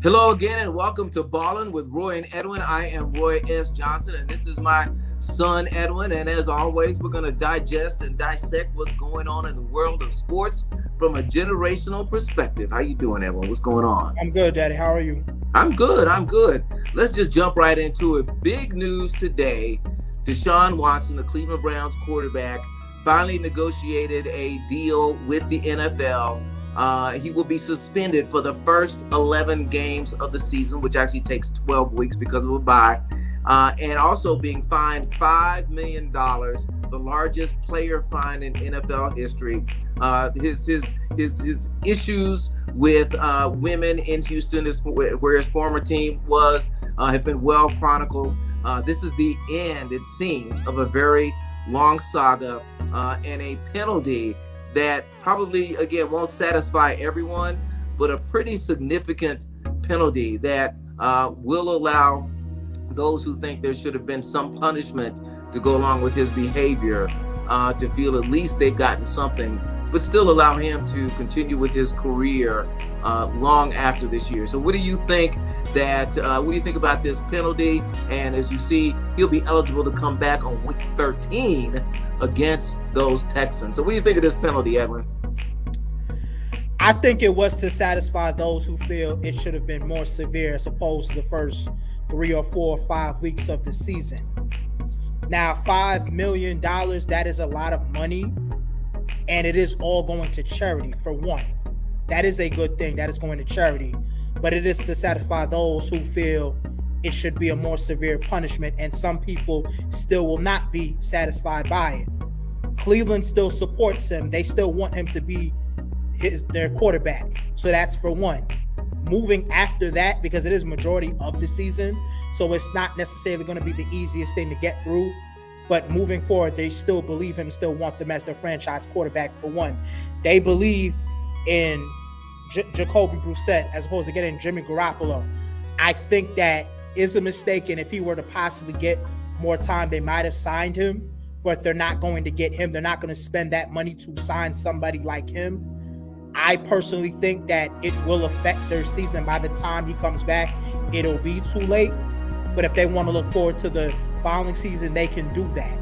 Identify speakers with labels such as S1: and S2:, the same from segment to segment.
S1: Hello again and welcome to Ballin with Roy and Edwyn. I am Roy S. Johnson and this is my son Edwyn. And as always, we're going to digest and dissect what's going on in the world of sports from a generational perspective. How you doing, Edwyn? What's going on?
S2: I'm good, Daddy. How are you?
S1: I'm good. Let's just jump right into it. Big news today. Deshaun Watson, the Cleveland Browns quarterback, finally negotiated a deal with the NFL. He will be suspended for the first 11 games of the season, which actually takes 12 weeks because of a bye, and also being fined $5 million, the largest player fine in NFL history. His issues with women in Houston, where his former team was, have been well chronicled. This is the end, it seems, of a very long saga and a penalty that probably, again, won't satisfy everyone, but a pretty significant penalty that will allow those who think there should have been some punishment to go along with his behavior to feel at least they've gotten something, but still allow him to continue with his career long after this year. So what do you think about this penalty? And as you see, he'll be eligible to come back on week 13 against those Texans. So what do you think of this penalty, Edwyn?
S2: I think it was to satisfy those who feel it should have been more severe as opposed to the first 3 or 4 or 5 weeks of the season. Now, $5 million, that is a lot of money, and it is all going to charity, for one. That is a good thing. That is going to charity. But it is to satisfy those who feel it should be a more severe punishment, and some people still will not be satisfied by it. Cleveland still supports him. They still want him to be their quarterback. So that's for one. Moving after that, because it is majority of the season, so it's not necessarily going to be the easiest thing to get through. But moving forward, they still believe him, still want them as their franchise quarterback, for one. They believe in Jacoby Brissett as opposed to getting Jimmy Garoppolo. I think that is a mistake, and if he were to possibly get more time, they might have signed him, but they're not going to get him. They're not going to spend that money to sign somebody like him. I personally think that it will affect their season. By the time he comes back, it'll be too late. But if they want to look forward to the following season, they can do that.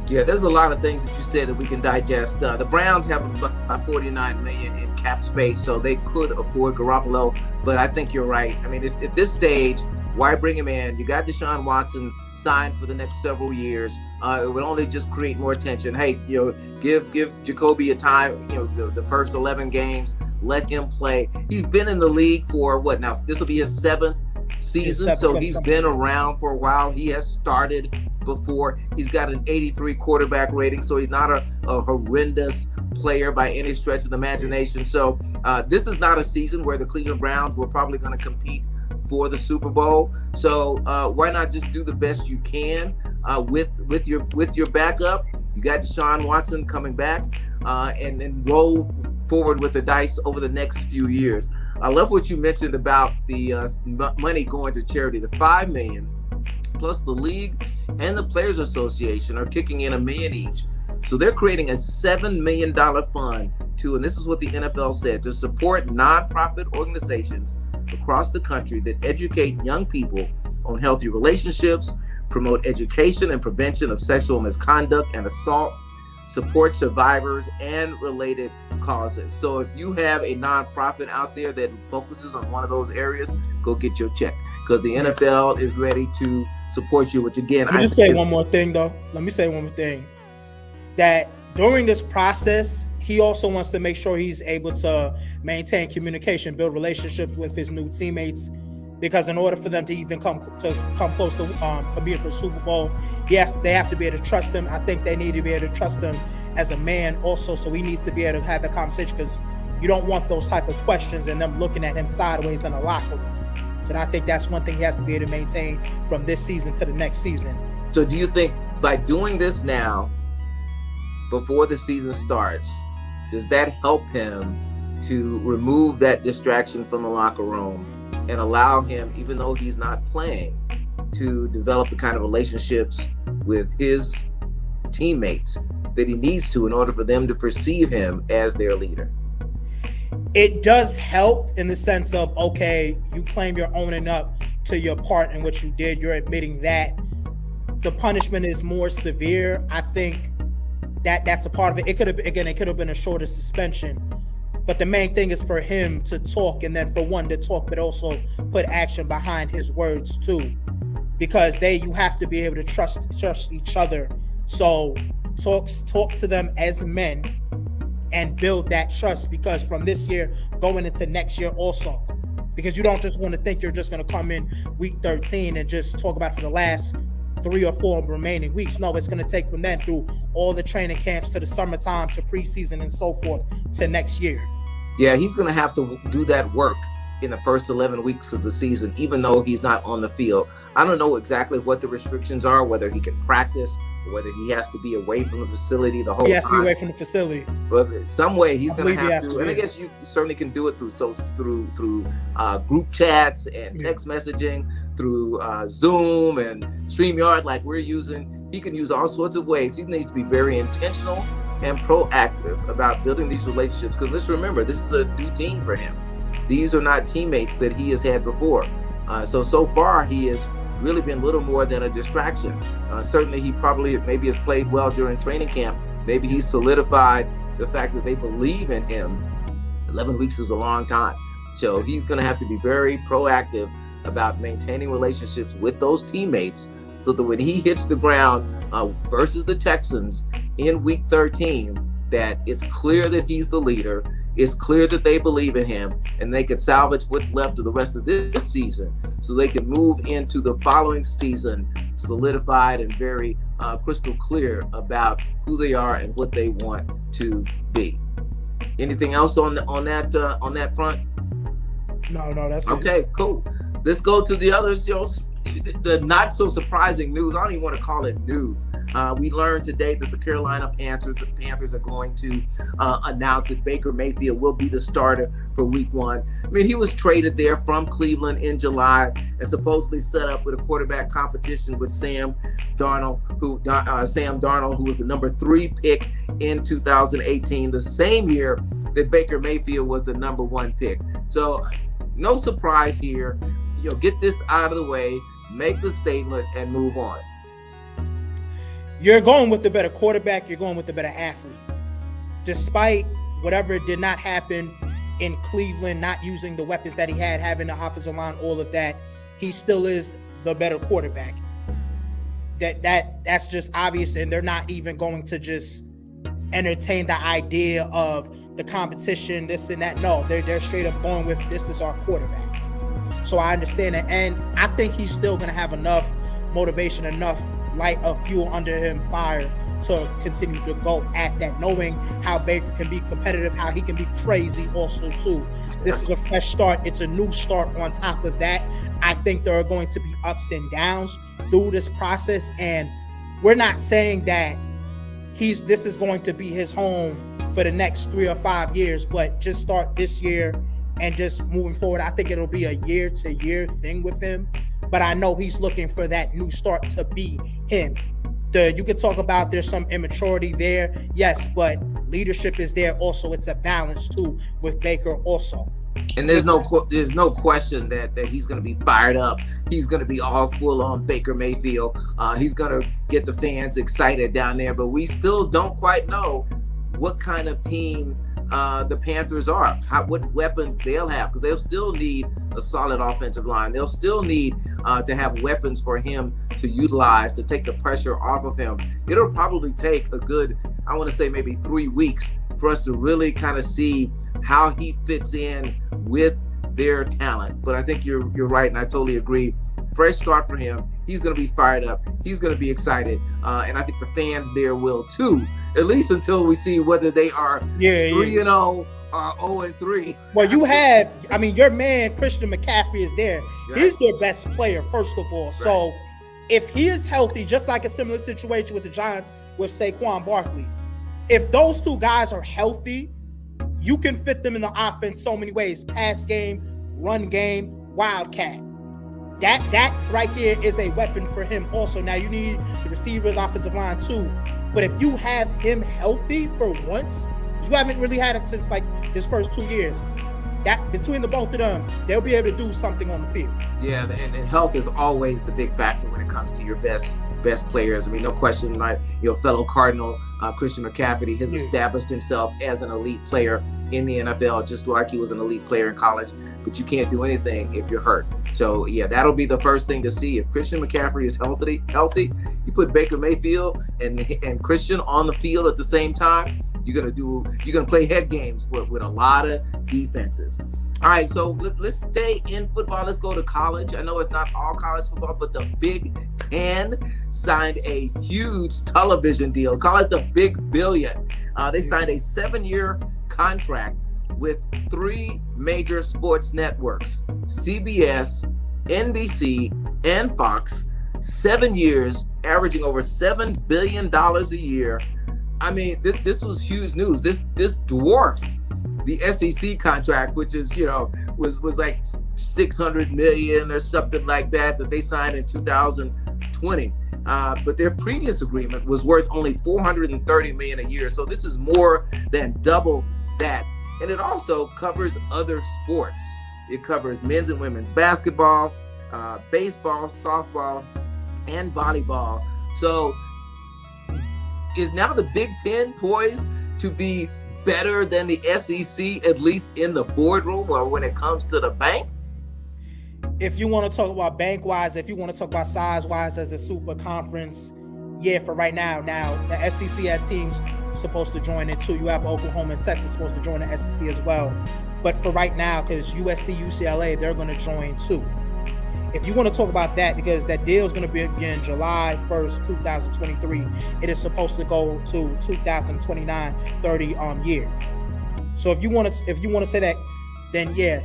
S1: Yeah, there's a lot of things that you said that we can digest. The Browns have about $49 million in cap space, so they could afford Garoppolo. But I think you're right. I mean, at this stage, why bring him in? You got Deshaun Watson signed for the next several years. It would only just create more tension. Hey, give Jacoby a time. The first 11 games, let him play. He's been in the league for what now? This will be his 7th season, so he's been around for a while. He has started before. He's got an 83 quarterback rating, so he's not a horrendous player by any stretch of the imagination. So this is not a season where the Cleveland Browns were probably going to compete for the Super Bowl. So why not just do the best you can with your backup? You got Deshaun Watson coming back, and then roll forward with the dice over the next few years. I love what you mentioned about the money going to charity. The $5 million plus the league and the Players Association are kicking in $1 million each. So they're creating a $7 million fund and this is what the NFL said, to support nonprofit organizations across the country that educate young people on healthy relationships, promote education and prevention of sexual misconduct and assault, support survivors and related causes. So if you have a nonprofit out there that focuses on one of those areas, go get your check, because the NFL is ready to support you, which again,
S2: Let me say one more thing, that during this process, he also wants to make sure he's able to maintain communication, build relationships with his new teammates, because in order for them to even come close to competing for Super Bowl, yes, they have to be able to trust him. I think they need to be able to trust him as a man also, so he needs to be able to have the conversation, because you don't want those type of questions and them looking at him sideways in a locker room. So I think that's one thing he has to be able to maintain from this season to the next season.
S1: So do you think by doing this now, before the season starts, does that help him to remove that distraction from the locker room and allow him, even though he's not playing, to develop the kind of relationships with his teammates that he needs to in order for them to perceive him as their leader?
S2: It does help in the sense of, okay, you claim you're owning up to your part in what you did. You're admitting that the punishment is more severe. I think that's a part of it. It could have been a shorter suspension, but the main thing is for him to talk, and then for one to talk, but also put action behind his words too, because you have to be able to trust each other. So talk to them as men and build that trust, because from this year going into next year also, because you don't just want to think you're just going to come in week 13 and just talk about it for the last 3 or 4 remaining weeks. No, it's going to take from then through all the training camps to the summertime to preseason and so forth to next year.
S1: Yeah, he's going to have to do that work in the first 11 weeks of the season, even though he's not on the field. I don't know exactly what the restrictions are, whether he can practice, or whether he has to be away from the facility the whole time.
S2: He has to be away from the facility.
S1: But some way he's going to have to, and I guess you certainly can do it through group chats and text messaging, through Zoom and StreamYard like we're using. He can use all sorts of ways. He needs to be very intentional and proactive about building these relationships, because let's remember, this is a new team for him. These are not teammates that he has had before. So far he has really been little more than a distraction. Certainly he maybe has played well during training camp. Maybe he's solidified the fact that they believe in him. 11 weeks is a long time. So he's going to have to be very proactive about maintaining relationships with those teammates, so that when he hits the ground versus the Texans in week 13, that it's clear that he's the leader. It's clear that they believe in him, and they can salvage what's left of the rest of this season, so they can move into the following season solidified and very crystal clear about who they are and what they want to be. Anything else on that front?
S2: No, that's
S1: okay.
S2: It.
S1: Cool. Let's go to the others. The not so surprising news. I don't even want to call it news. We learned today that the Panthers are going to announce that Baker Mayfield will be the starter for week 1. I mean, he was traded there from Cleveland in July and supposedly set up with a quarterback competition with Sam Darnold, who was the number 3 pick in 2018, the same year that Baker Mayfield was the number 1 pick. So no surprise here. Get this out of the way, make the statement, and move on.
S2: You're going with the better quarterback. You're going with the better athlete. Despite whatever did not happen in Cleveland, not using the weapons that he had, having the offensive line, all of that, he still is the better quarterback. That's just obvious, and they're not even going to just entertain the idea of the competition, this and that. No, they're straight up going with, this is our quarterback. So I understand that, and I think he's still going to have enough motivation, enough light of fuel under him, fire, to continue to go at that, knowing how Baker can be competitive, how he can be crazy also too. This is a fresh start. It's a new start on top of that. I think there are going to be ups and downs through this process, and we're not saying that this is going to be his home for the next 3 or 5 years, but just start this year and just moving forward. I think it'll be a year-to-year thing with him, but I know he's looking for that new start to be him. You could talk about there's some immaturity there, yes, but leadership is there also. It's a balance too with Baker also.
S1: And there's no question that he's going to be fired up. He's going to be all full on Baker Mayfield. He's going to get the fans excited down there, but we still don't quite know what kind of team the Panthers are, what weapons they'll have, because they'll still need a solid offensive line. They'll still need to have weapons for him to utilize to take the pressure off of him. It'll probably take a good, I want to say maybe 3 weeks for us to really kind of see how he fits in with their talent. But I think you're right, and I totally agree. Fresh start for him. He's going to be fired up. He's going to be excited, and I think the fans there will too. At least until we see whether they are 3-0 or 0-3.
S2: Well, your man Christian McCaffrey is there. Right. He's their best player, first of all. Right. So if he is healthy, just like a similar situation with the Giants with Saquon Barkley, if those two guys are healthy, you can fit them in the offense so many ways: pass game, run game, wildcat. That right there is a weapon for him also. Now you need the receivers, offensive line too. But if you have him healthy for once, You haven't really had it since like his first 2 years. That between the both of them, they'll be able to do something on the field.
S1: Yeah, and health is always the big factor when it comes to your best players. I mean, no question, my fellow Cardinal Christian McCaffrey has established himself as an elite player in the NFL, just like he was an elite player in college. But you can't do anything if you're hurt. So yeah, that'll be the first thing to see. If Christian McCaffrey is healthy, you put Baker Mayfield and Christian on the field at the same time. You're gonna play head games with a lot of defenses. All right, so let's stay in football. Let's go to college. I know it's not all college football, but the Big Ten signed a huge television deal. Call it the Big Billion. They signed a 7-year contract with 3 major sports networks: CBS, NBC, and Fox. 7 years, averaging over $7 billion a year. I mean, this was huge news. This dwarfs the SEC contract, which is, was like $600 million or something like that they signed in 2020. But their previous agreement was worth only $430 million a year. So this is more than double that. And it also covers other sports. It covers men's and women's basketball, baseball, softball, and volleyball. So is now the Big Ten poised to be better than the SEC, at least in the boardroom or when it comes to the bank?
S2: If you want to talk about bank-wise, if you want to talk about size-wise as a super conference, yeah, for right now. Now, the SEC has teams supposed to join it too. You have Oklahoma and Texas supposed to join the SEC as well. But for right now, because USC, UCLA, they're going to join too. If you want to talk about that, because that deal is going to begin July 1st, 2023, it is supposed to go to 2029, 30 year. So if you want to say that, then yeah,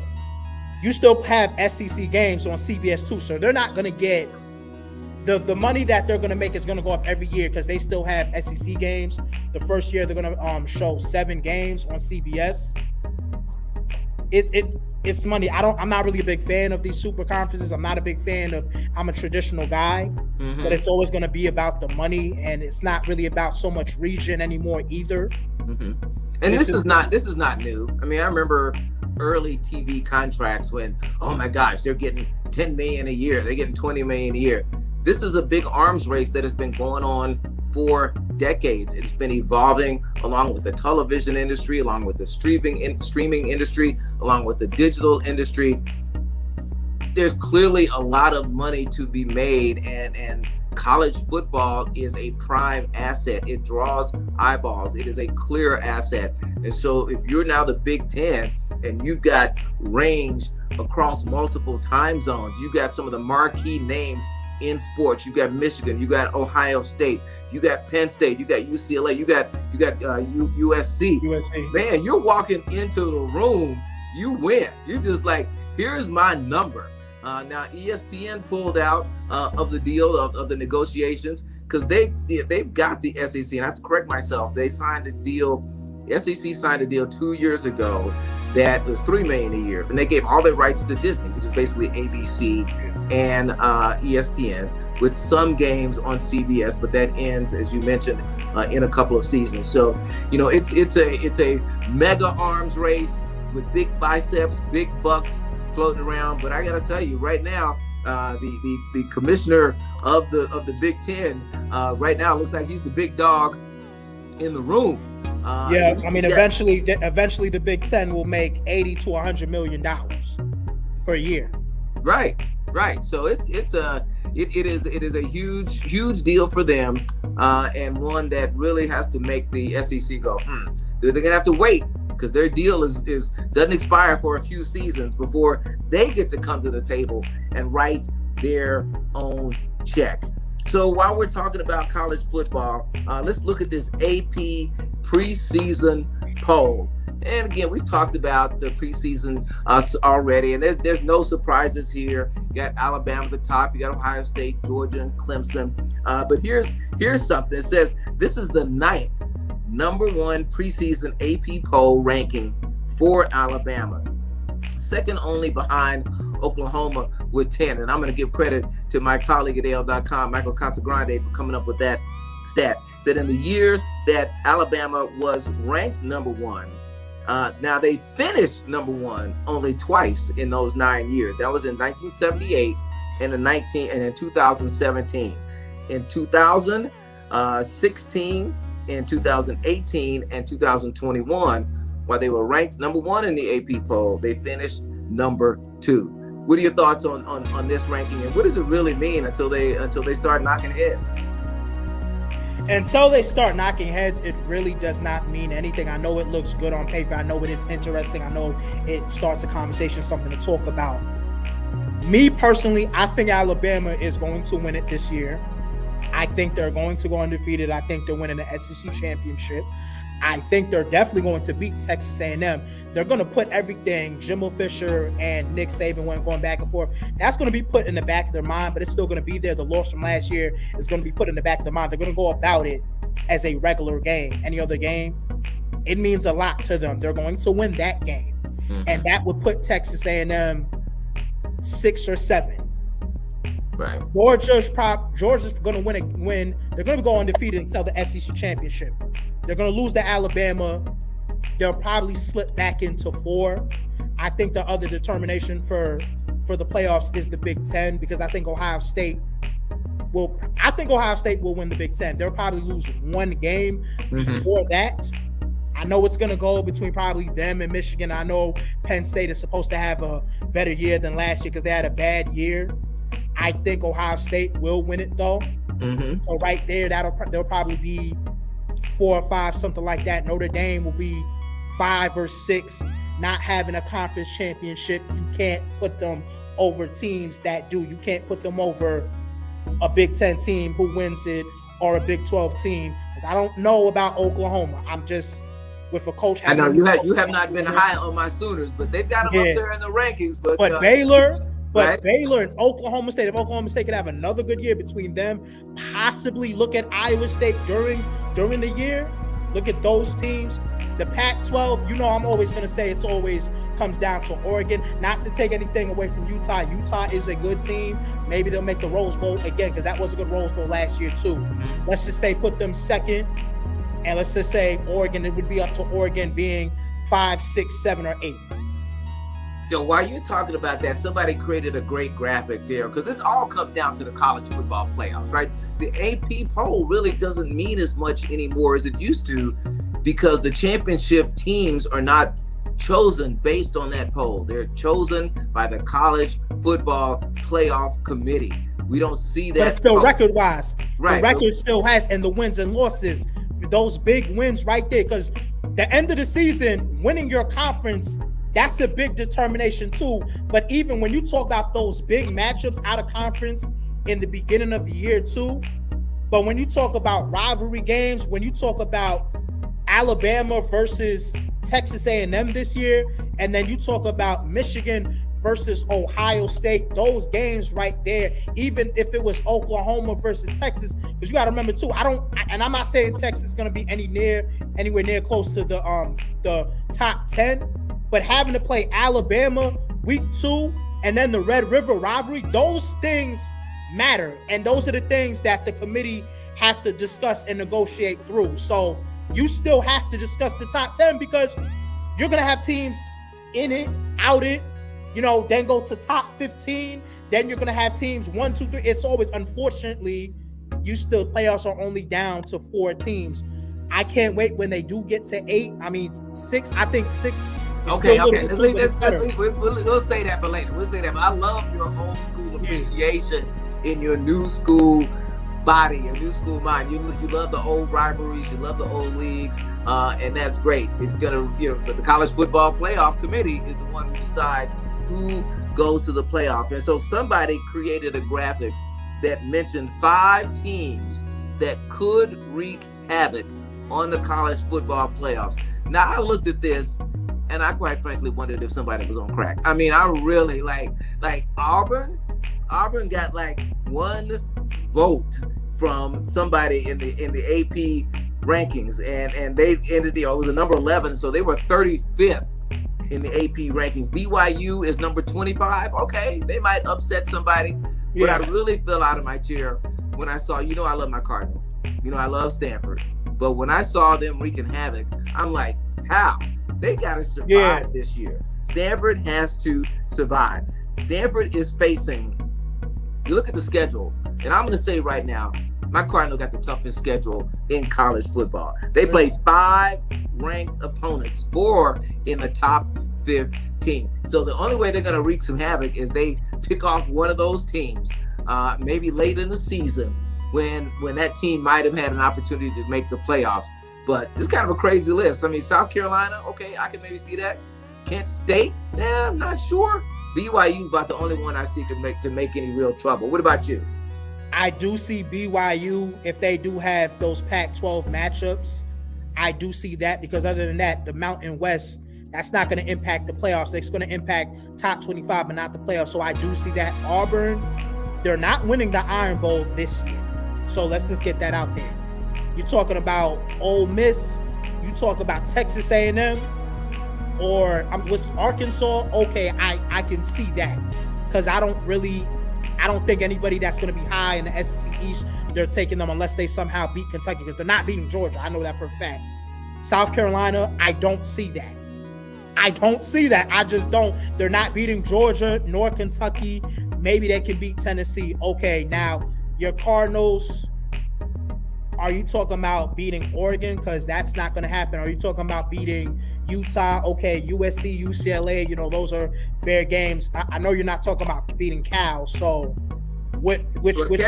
S2: you still have SEC games on CBS too. So they're not going to get the money that they're going to make is going to go up every year because they still have SEC games. The first year they're going to show 7 games on CBS. It's money. I'm not really a big fan of these super conferences. I'm not a big fan of. I'm a traditional guy, but it's always going to be about the money, and it's not really about so much region anymore either.
S1: And this is not new. I mean, I remember early TV contracts when, oh my gosh, they're getting $10 million a year. They're getting $20 million a year. This is a big arms race that has been going on for decades. It's been evolving along with the television industry, along with the streaming industry, along with the digital industry. There's clearly a lot of money to be made, and college football is a prime asset. It draws eyeballs. It is a clear asset. And so if you're now the Big Ten and you've got range across multiple time zones, you've got some of the marquee names in sports. You got Michigan, you got Ohio State, you got Penn State, you got UCLA, you got USC. Man, you're walking into the room, you win. You're just like, here's my number. Now ESPN pulled out of the deal of the negotiations because they've got the SEC, and I have to correct myself. They signed a deal. The SEC signed a deal 2 years ago that was $3 million a year, and they gave all their rights to Disney, which is basically ABC and ESPN, with some games on CBS, but that ends, as you mentioned, in a couple of seasons. So, it's a mega arms race with big biceps, big bucks floating around. But I got to tell you, right now, the commissioner of the Big Ten right now looks like he's the big dog in the room. Eventually the Big Ten will make $80 to $100 million per year. Right. So it is a huge deal for them, and one that really has to make the SEC go. They're gonna have to wait because their deal doesn't expire for a few seasons before they get to come to the table and write their own check. So while we're talking about college football, let's look at this AP preseason poll. And again, we've talked about the preseason already, and there's no surprises here. You got Alabama at the top, you got Ohio State, Georgia, and Clemson. But here's something. It says this is the 9th #1 preseason AP poll ranking for Alabama, second only behind Oklahoma with 10. And I'm going to give credit to my colleague at AL.com, Michael Casagrande, for coming up with that stat. said in the years that Alabama was ranked number one, now they finished number one only twice in those 9 years. That was in 1978 and in 2017. In 2016, in 2018, and 2021, while they were ranked number one in the AP poll, they finished number two. What are your thoughts on this ranking, and what does it really mean until they start knocking heads?
S2: Until they start knocking heads, it really does not mean anything. I know it looks good on paper. I know it is interesting. I know it starts a conversation, something to talk about. Me personally, I think Alabama is going to win it this year. I think they're going to go undefeated. I think they're winning the SEC championship. I think they're definitely going to beat Texas A&M. They're going to put everything Jimbo Fisher and Nick Saban when going back and forth. That's going to be put in the back of their mind, but it's still going to be there. The loss from last year is going to be put in the back of their mind. They're going to go about it as a regular game. Any other game, it means a lot to them. They're going to win that game, and that would put Texas A&M 6 or 7.
S1: Right.
S2: Georgia's going to win. They're going to go undefeated until the SEC championship. They're going to lose to Alabama. They'll probably slip back into 4. I think the other determination for the playoffs is the Big Ten, because I think Ohio State will win the Big Ten. They'll probably lose one game before that. I know it's going to go between probably them and Michigan. I know Penn State is supposed to have a better year than last year because they had a bad year. I think Ohio State will win it though. So right there, they'll probably be 4 or 5, something like that. Notre Dame will be 5 or 6, not having a conference championship. You can't put them over teams that do. You can't put them over a Big Ten team who wins it or a Big 12 team. I don't know about Oklahoma. I'm just with a coach.
S1: I know you have not been high on my Sooners, but they've got them up there in the rankings. But
S2: Baylor. But
S1: right?
S2: Baylor and Oklahoma State, if Oklahoma State could have another good year between them, possibly look at Iowa State during the year. Look at those teams. The Pac-12, I'm always going to say it's always comes down to Oregon. Not to take anything away from Utah. Utah is a good team. Maybe they'll make the Rose Bowl again, because that was a good Rose Bowl last year too. Let's just say put them second, and let's just say Oregon, it would be up to Oregon being 5, 6, 7, or 8.
S1: So while you're talking about that, somebody created a great graphic there, because it all comes down to the college football playoffs, right? The AP poll really doesn't mean as much anymore as it used to, because the championship teams are not chosen based on that poll. They're chosen by the college football playoff committee. We don't see that.
S2: But still, record-wise,
S1: right?
S2: The record still has, and the wins and losses, those big wins right there, because the end of the season, winning your conference, that's a big determination too. But even when you talk about those big matchups out of conference in the beginning of the year too, but when you talk about rivalry games, when you talk about Alabama versus Texas A&M this year, and then you talk about Michigan versus Ohio State, those games right there, even if it was Oklahoma versus Texas, because you got to remember too, I'm not saying Texas is going to be anywhere near close to the top 10, but having to play Alabama week 2 and then the Red River rivalry, those things matter. And those are the things that the committee have to discuss and negotiate through. So you still have to discuss the top 10, because you're going to have teams in it, out it, then go to top 15. Then you're going to have teams 1, 2, 3. It's always, unfortunately, playoffs are only down to 4 teams. I can't wait when they do get to 6. I think 6.
S1: Okay. Let's leave this. We'll say that for later. We'll say that. But I love your old school appreciation in your new school body, your new school mind. You love the old rivalries. You love the old leagues, and that's great. It's gonna, but the college football playoff committee is the one who decides who goes to the playoff. And so somebody created a graphic that mentioned 5 teams that could wreak havoc on the college football playoffs. Now I looked at this, and I quite frankly wondered if somebody was on crack. I mean, I really like Auburn. Auburn got 1 vote from somebody in the AP rankings, and they ended it was a number 11, so they were 35th in the AP rankings. BYU is number 25. Okay, they might upset somebody, but I really fell out of my chair when I saw. I love my Cardinals. You know, I love Stanford. But when I saw them wreaking havoc, I'm like, how? They got to survive this year. Stanford has to survive. Stanford is facing, you look at the schedule, and I'm going to say right now, my Cardinals got the toughest schedule in college football. They played 5 ranked opponents, 4 in the top 15. So the only way they're going to wreak some havoc is they pick off one of those teams, maybe late in the season, when that team might have had an opportunity to make the playoffs. But it's kind of a crazy list. I mean, South Carolina, okay, I can maybe see that. Kent State, I'm not sure. BYU's about the only one I see can make any real trouble. What about you?
S2: I do see BYU, if they do have those Pac-12 matchups, I do see that, because other than that, the Mountain West, that's not going to impact the playoffs. It's going to impact top 25, but not the playoffs. So I do see that. Auburn, they're not winning the Iron Bowl this year. So let's just get that out there. You're talking about Ole Miss, you talk about Texas A&M, or with Arkansas. Okay, I can see that, because I don't think anybody that's going to be high in the SEC East, they're taking them unless they somehow beat Kentucky, because they're not beating Georgia. I know that for a fact. South Carolina, I don't see that. I just don't. They're not beating Georgia nor Kentucky. Maybe they can beat Tennessee. Okay, now your Cardinals, are you talking about beating Oregon? Because that's not going to happen. Are you talking about beating Utah? Okay, USC, UCLA, those are fair games. I know you're not talking about beating Cal. So which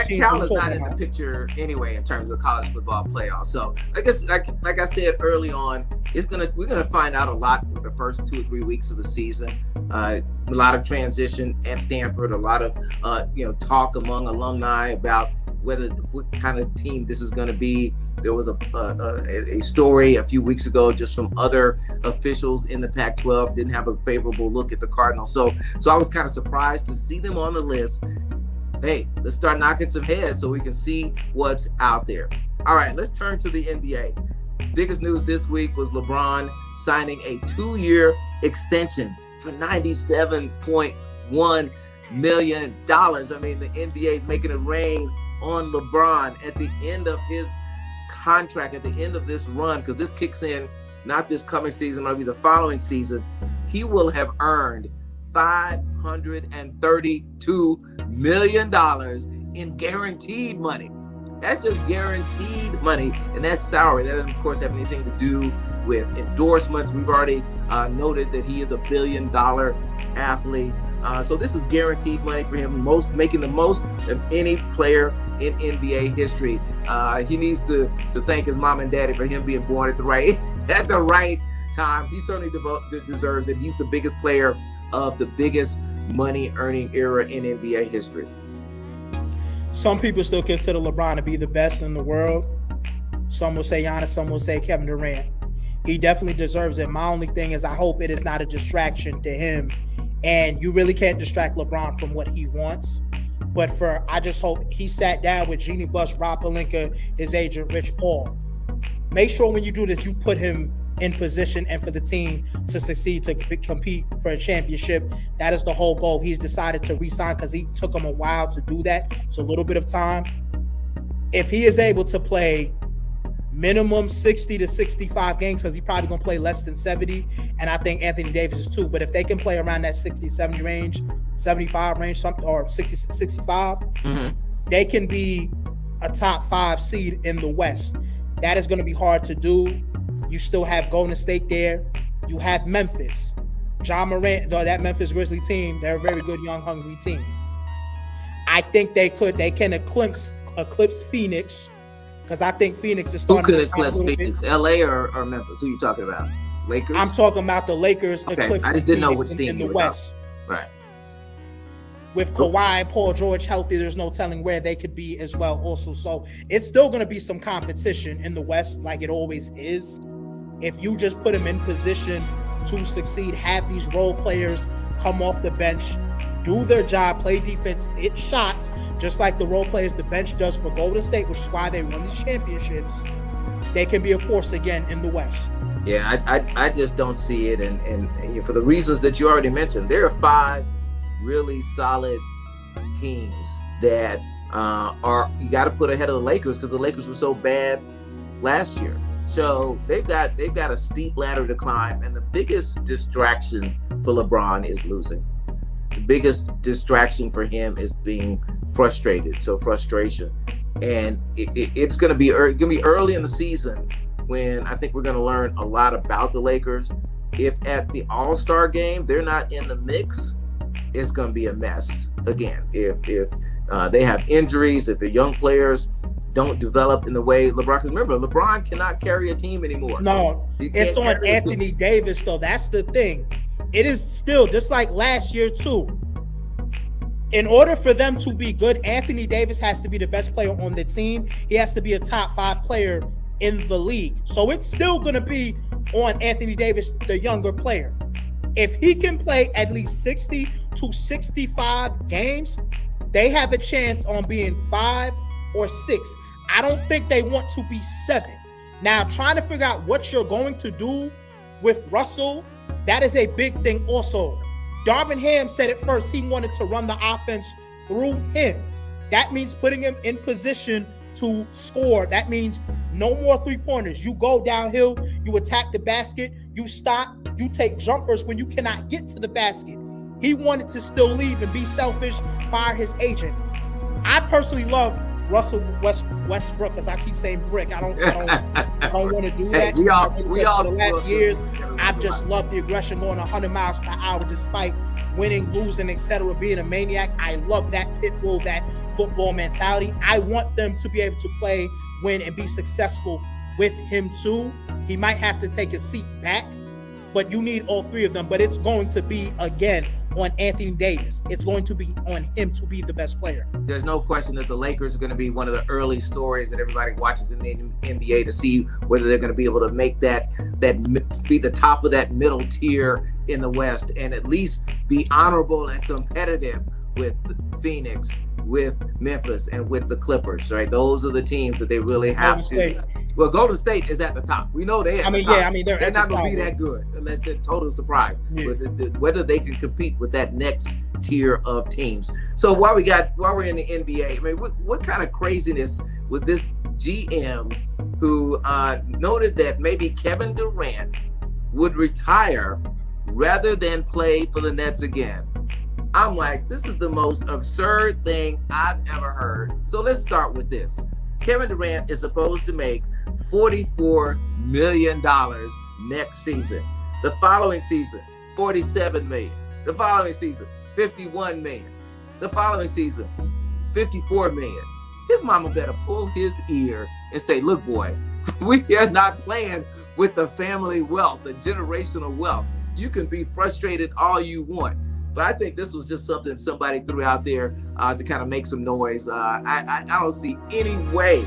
S2: team
S1: Cal is not in the picture anyway in terms of the college football playoffs. So I guess like I said early on, we're gonna find out a lot for the first 2 or 3 weeks of the season. A lot of transition at Stanford, a lot of talk among alumni about what kind of team this is going to be. There was a story a few weeks ago just from other officials in the Pac-12 didn't have a favorable look at the Cardinals. So I was kind of surprised to see them on the list. Hey, let's start knocking some heads so we can see what's out there. All right, let's turn to the NBA. Biggest news this week was LeBron signing a 2-year extension for $97.1 million. I mean, the NBA is making it rain on LeBron at the end of his contract, at the end of this run, because this kicks in not this coming season, it'll be the following season. He will have earned $532 million in guaranteed money. That's just guaranteed money, and that's salary. That doesn't, of course, have anything to do with endorsements. We've already noted that he is a billion-dollar athlete. So this is guaranteed money for him, making the most of any player in NBA history. He needs to thank his mom and daddy for him being born at the right time. He certainly deserves it. He's the biggest player of the biggest money-earning era in NBA history.
S2: Some people still consider LeBron to be the best in the world. Some will say Giannis, some will say Kevin Durant. He definitely deserves it. My only thing is I hope it is not a distraction to him. And you really can't distract LeBron from what he wants. But I just hope he sat down with Jeannie Buss, Rob Pelinka, his agent, Rich Paul. Make sure when you do this, you put him in position and for the team to succeed, to compete for a championship. That is the whole goal. He's decided to re-sign because he took him a while to do that. It's a little bit of time. If he is able to play minimum 60 to 65 games, because he's probably going to play less than 70, and I think Anthony Davis is too, but if they can play around that 60, 70 range, 75 range, or 60, 65, they can be a top 5 seed in the West. That is going to be hard to do. You still have Golden State there. You have Memphis. John Morant, though, that Memphis Grizzly team, they're a very good, young, hungry team. I think they can eclipse Phoenix, because I think Phoenix is starting.
S1: Who could eclipse Phoenix? LA or Memphis? Who are you talking about? Lakers?
S2: I'm talking about the Lakers.
S1: Okay, I just didn't know which team in the West. Right.
S2: With Kawhi and Paul George healthy, there's no telling where they could be as well also. So it's still going to be some competition in the West like it always is. If you just put them in position to succeed, have these role players come off the bench, do their job, play defense, hit shots, just like the role players the bench does for Golden State, which is why they won these championships, they can be a force again in the West.
S1: Yeah, I just don't see it. And for the reasons that you already mentioned, there are 5 really solid teams that are you got to put ahead of the Lakers because the Lakers were so bad last year. So they've got a steep ladder to climb, and the biggest distraction for LeBron is losing. The biggest distraction for him is being frustrated. So frustration, and it's going to be early in the season when I think we're going to learn a lot about the Lakers. If at the All-Star game they're not in the mix, it's going to be a mess again. If they have injuries, if their young players don't develop in the way LeBron. Because remember, LeBron cannot carry a team anymore.
S2: No, it's on Anthony Davis, though. That's the thing. It is still just like last year, too. In order for them to be good, Anthony Davis has to be the best player on the team. He has to be a top 5 player in the league. So it's still going to be on Anthony Davis, the younger player. If he can play at least 60 to 65 games, they have a chance on being 5 or 6. I don't think they want to be 7. Now, trying to figure out what you're going to do with Russell, that is a big thing also. Darvin Ham said it first. He wanted to run the offense through him. That means putting him in position to score. That means no more 3-pointers. You go downhill, you attack the basket, you stop, you take jumpers when you cannot get to the basket. He wanted to still leave and be selfish, fire his agent. I personally love Russell Westbrook, as I keep saying brick. I don't want to do that.
S1: We all
S2: for the last years, I've just loved the aggression, going 100 miles per hour despite winning, losing, etc., being a maniac. I love that pit bull, that football mentality. I want them to be able to play, win, and be successful with him too. He might have to take his seat back, but you need all 3 of them. But it's going to be, again, on Anthony Davis. It's going to be on him to be the best player.
S1: There's no question that the Lakers are going to be one of the early stories that everybody watches in the NBA to see whether they're going to be able to make that be the top of that middle tier in the West and at least be honorable and competitive with Phoenix, with Memphis, and with the Clippers, right? Those are the teams that they really have to. Well, Golden State is at the top. We know they're at the top. They're not going to be that good unless they're total surprise. Yeah. Whether they can compete with that next tier of teams. So while we're in the NBA, I mean, what kind of craziness was this GM who noted that maybe Kevin Durant would retire rather than play for the Nets again? I'm like, this is the most absurd thing I've ever heard. So let's start with this. Kevin Durant is supposed to make $44 million next season. The following season, $47 million. The following season, $51 million. The following season, $54 million. His mama better pull his ear and say, look, boy, we are not playing with the family wealth, the generational wealth. You can be frustrated all you want. But I think this was just something somebody threw out there to kind of make some noise. I don't see any way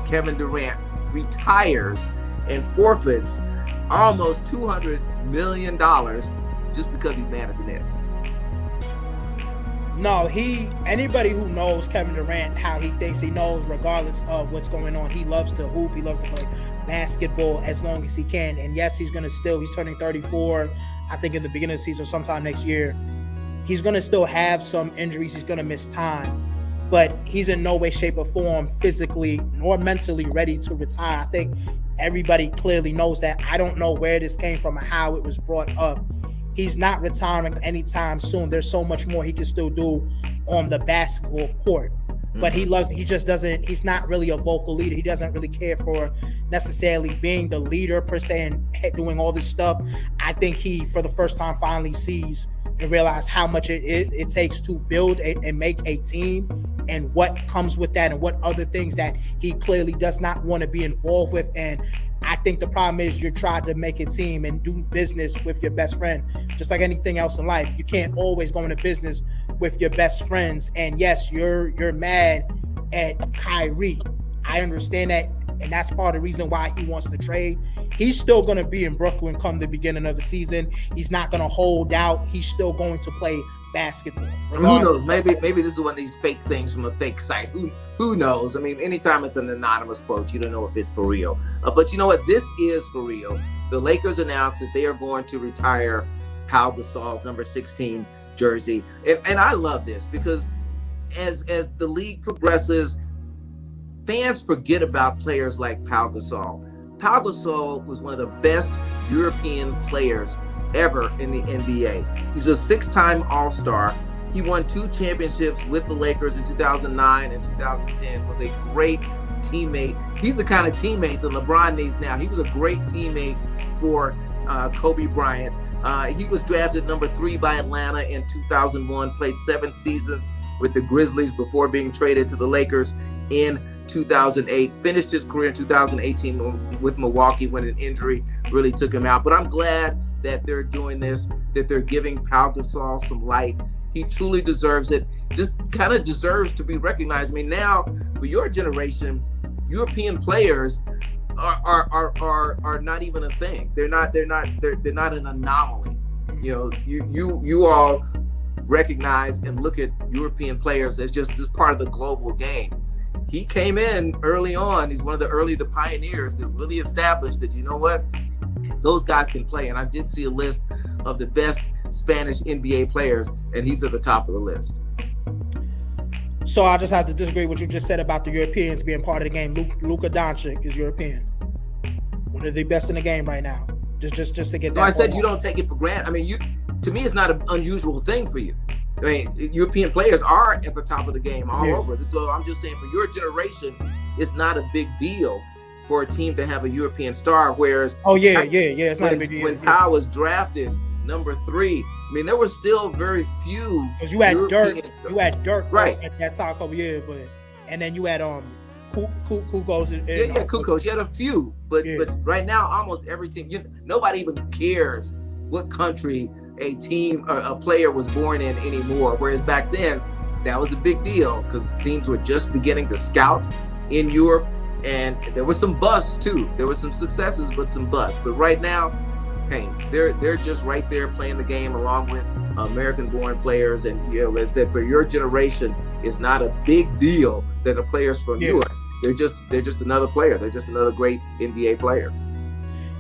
S1: Kevin Durant retires and forfeits almost $200 million just because he's mad at the Nets.
S2: No, anybody who knows Kevin Durant, how he thinks, he knows regardless of what's going on. He loves to hoop. He loves to play basketball as long as he can. And yes, he's turning 34, I think in the beginning of the season, sometime next year. He's going to still have some injuries. He's going to miss time, but he's in no way, shape, or form physically nor mentally ready to retire. I think everybody clearly knows that. I don't know where this came from or how it was brought up. He's not retiring anytime soon. There's so much more he can still do on the basketball court. But he's not really a vocal leader. He doesn't really care for necessarily being the leader per se and doing all this stuff. I think he, for the first time, finally sees and realize how much it takes to build and make a team and what comes with that and what other things that he clearly does not want to be involved with. And I think the problem is you're trying to make a team and do business with your best friend. Just like anything else in life, you can't always go into business with your best friends. And yes, you're mad at Kyrie. I understand that. And that's part of the reason why he wants to trade. He's still going to be in Brooklyn come the beginning of the season. He's not going to hold out. He's still going to play basketball.
S1: Who knows? Maybe this is one of these fake things from a fake site. Who knows? I mean, anytime it's an anonymous quote, you don't know if it's for real. But you know what? This is for real. The Lakers announced that they are going to retire Pau Gasol's number 16 jersey. And I love this because as the league progresses, fans forget about players like Pau Gasol. Pau Gasol was one of the best European players ever in the NBA. He's a 6-time All-Star. He won 2 championships with the Lakers in 2009 and 2010, was a great teammate. He's the kind of teammate that LeBron needs now. He was a great teammate for Kobe Bryant. He was drafted number 3 by Atlanta in 2001, played 7 seasons with the Grizzlies before being traded to the Lakers in 2008, finished his career in 2018 with Milwaukee when an injury really took him out. But I'm glad that they're doing this, that they're giving Pau Gasol some light. He truly deserves it. Just kind of deserves to be recognized. I mean, now for your generation, European players are not even a thing. They're not an anomaly. You know, you all recognize and look at European players as just as part of the global game. He came in early on. He's one of the pioneers that really established that, you know what, those guys can play. And I did see a list of the best Spanish NBA players, and he's at the top of the list.
S2: So I just have to disagree with what you just said about the Europeans being part of the game. Luka Doncic is European. One of the best in the game right now. Just to get that.
S1: No, I said you don't take it for granted. I mean, to me, it's not an unusual thing for you. I mean, European players are at the top of the game all over. So I'm just saying, for your generation, it's not a big deal for a team to have a European star. Whereas,
S2: it's not a big deal.
S1: When Pau was drafted number 3, I mean, there were still very few.
S2: Because you had
S1: European
S2: Dirk,
S1: right
S2: at that time, couple years, and then you had Kukos.
S1: Kukos. You had a few, but right now, almost every team. Nobody even cares what country a team or a player was born in anymore. Whereas back then, that was a big deal because teams were just beginning to scout in Europe, and there were some busts too. There were some successes, but some busts. But right now, hey, they're just right there playing the game along with American-born players. And as I said, for your generation, it's not a big deal that the players from Europe. They're just another player. They're just another great NBA player.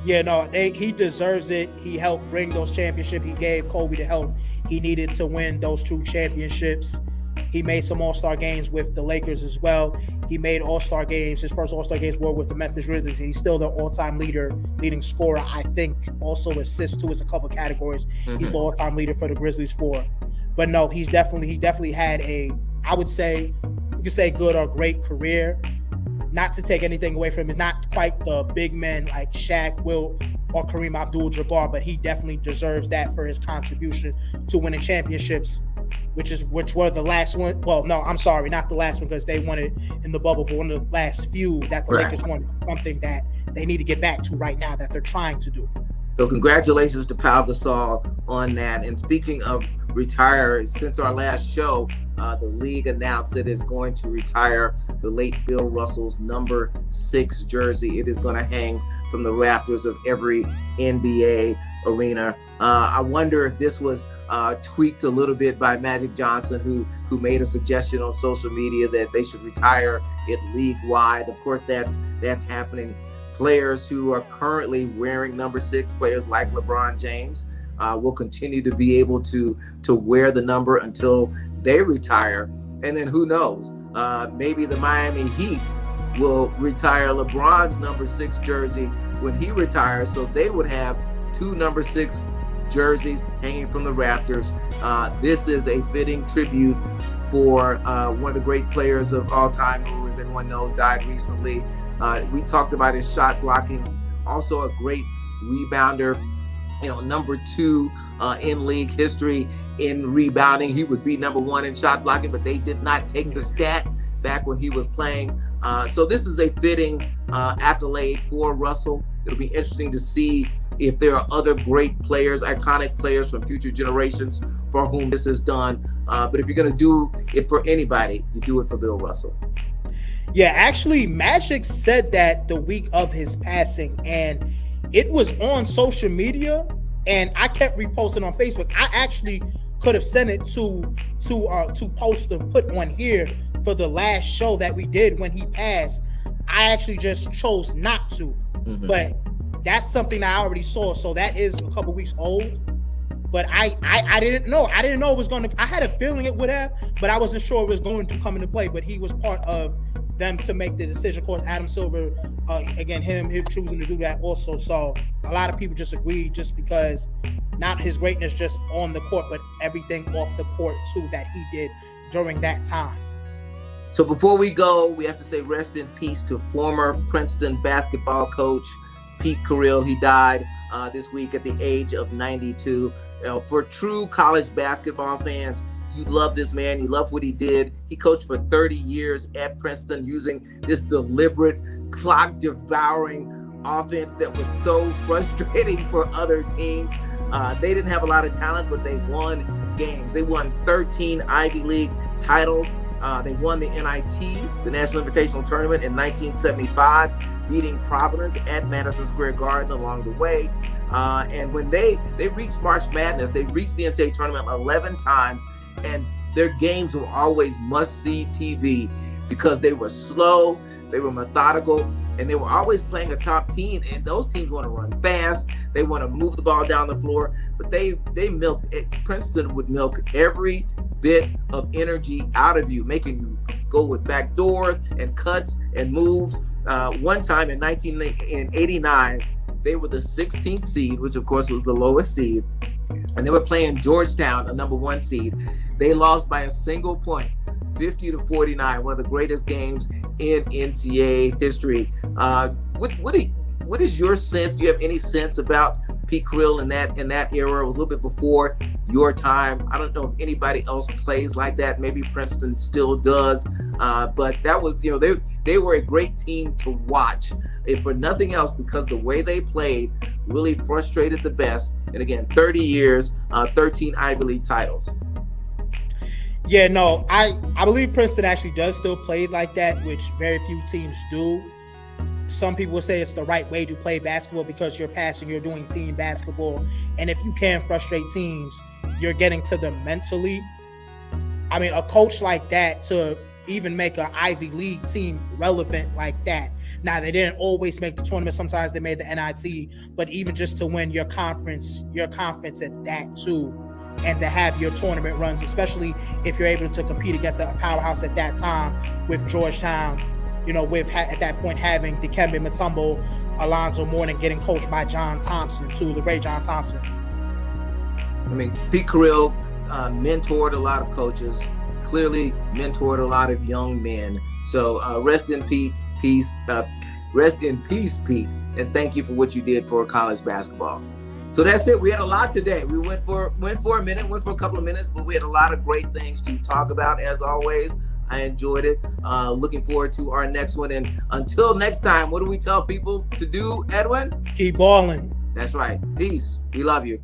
S2: Yeah, no, he deserves it. He helped bring those championships. He gave Kobe the help he needed to win those 2 championships. He made some All-Star games with the Lakers as well. He made All-Star games. His first All-Star games were with the Memphis Grizzlies. He's still the all-time leading scorer. I think also assists too is a couple categories. Mm-hmm. He's the all-time leader for the Grizzlies for. But no, he definitely had I would say, you could say good or great career. Not to take anything away from him. He's not quite the big men like Shaq, Wilt, or Kareem Abdul-Jabbar, but he definitely deserves that for his contribution to winning championships, which were the last one. Well, no, I'm sorry, not the last one because they won it in the bubble, but one of the last few that the Lakers won. Something that they need to get back to right now that they're trying to do.
S1: So congratulations to Pau Gasol on that. And speaking of retire, since our last show, the league announced that it's going to retire the late Bill Russell's number 6 jersey. It is going to hang from the rafters of every NBA arena. I wonder if this was tweaked a little bit by Magic Johnson, who made a suggestion on social media that they should retire it league-wide. Of course, that's happening. Players who are currently wearing number 6, players like LeBron James, will continue to be able to wear the number until they retire. And then who knows, maybe the Miami Heat will retire LeBron's number 6 jersey when he retires, so they would have 2 number 6 jerseys hanging from the rafters. This is a fitting tribute for one of the great players of all time, who, as everyone knows, died recently. We talked about his shot blocking, also a great rebounder, number 2 in league history in rebounding. He would be number 1 in shot blocking, but they did not take the stat back when he was playing. So this is a fitting accolade for Russell. It'll be interesting to see if there are other great players, iconic players from future generations for whom this is done. But if you're going to do it for anybody, you do it for Bill Russell.
S2: Yeah, actually, Magic said that the week of his passing, and it was on social media, and I kept reposting on Facebook. I actually could have sent it to post and put one here for the last show that we did when he passed. I actually just chose not to, but that's something I already saw. So that is a couple weeks old. But I didn't know. I didn't know it was going to. I had a feeling it would have, but I wasn't sure it was going to come into play. But he was part of them to make the decision. Of course, Adam Silver, again, him choosing to do that also. So a lot of people just agreed, just because not his greatness just on the court, but everything off the court too that he did during that time.
S1: So before we go, we have to say rest in peace to former Princeton basketball coach Pete Carril. He died this week at the age of 92. For true college basketball fans, you love this man. You love what he did. He coached for 30 years at Princeton using this deliberate, clock-devouring offense that was so frustrating for other teams. They didn't have a lot of talent, but they won games. They won 13 Ivy League titles. They won the NIT, the National Invitational Tournament, in 1975, beating Providence at Madison Square Garden along the way. And when they reached March Madness, they reached the NCAA tournament 11 times, and their games were always must-see TV because they were slow, they were methodical, and they were always playing a top team. And those teams want to run fast, they want to move the ball down the floor, but they milked it. Princeton would milk every bit of energy out of you, making you go with back doors and cuts and moves. One time in 1989, they were the 16th seed, which of course was the lowest seed, and they were playing Georgetown, a number 1 seed. They lost by a single point, 50-49, one of the greatest games in NCAA history. What is your sense? Do you have any sense about Pete Carril in that era? It was a little bit before your time. I don't know if anybody else plays like that. Maybe Princeton still does, but that was, they were a great team to watch, if for nothing else, because the way they played really frustrated the best. And again, 30 years, 13 Ivy League titles.
S2: Yeah, no, I believe Princeton actually does still play like that, which very few teams do. Some people will say it's the right way to play basketball because you're passing, you're doing team basketball. And if you can frustrate teams, you're getting to them mentally. I mean, a coach like that to even make an Ivy League team relevant like that. Now, they didn't always make the tournament. Sometimes they made the NIT, but even just to win your conference at that too, and to have your tournament runs, especially if you're able to compete against a powerhouse at that time with Georgetown, with at that point having Dikembe Mutombo, Alonzo Mourning, getting coached by John Thompson too, the great John Thompson.
S1: I mean, Pete Carril mentored a lot of coaches, clearly mentored a lot of young men. So rest in peace, Pete, and thank you for what you did for college basketball. So that's it. We had a lot today. We went for a couple of minutes, but we had a lot of great things to talk about as always. I enjoyed it. Looking forward to our next one. And until next time, what do we tell people to do, Edwyn?
S2: Keep balling.
S1: That's right. Peace. We love you.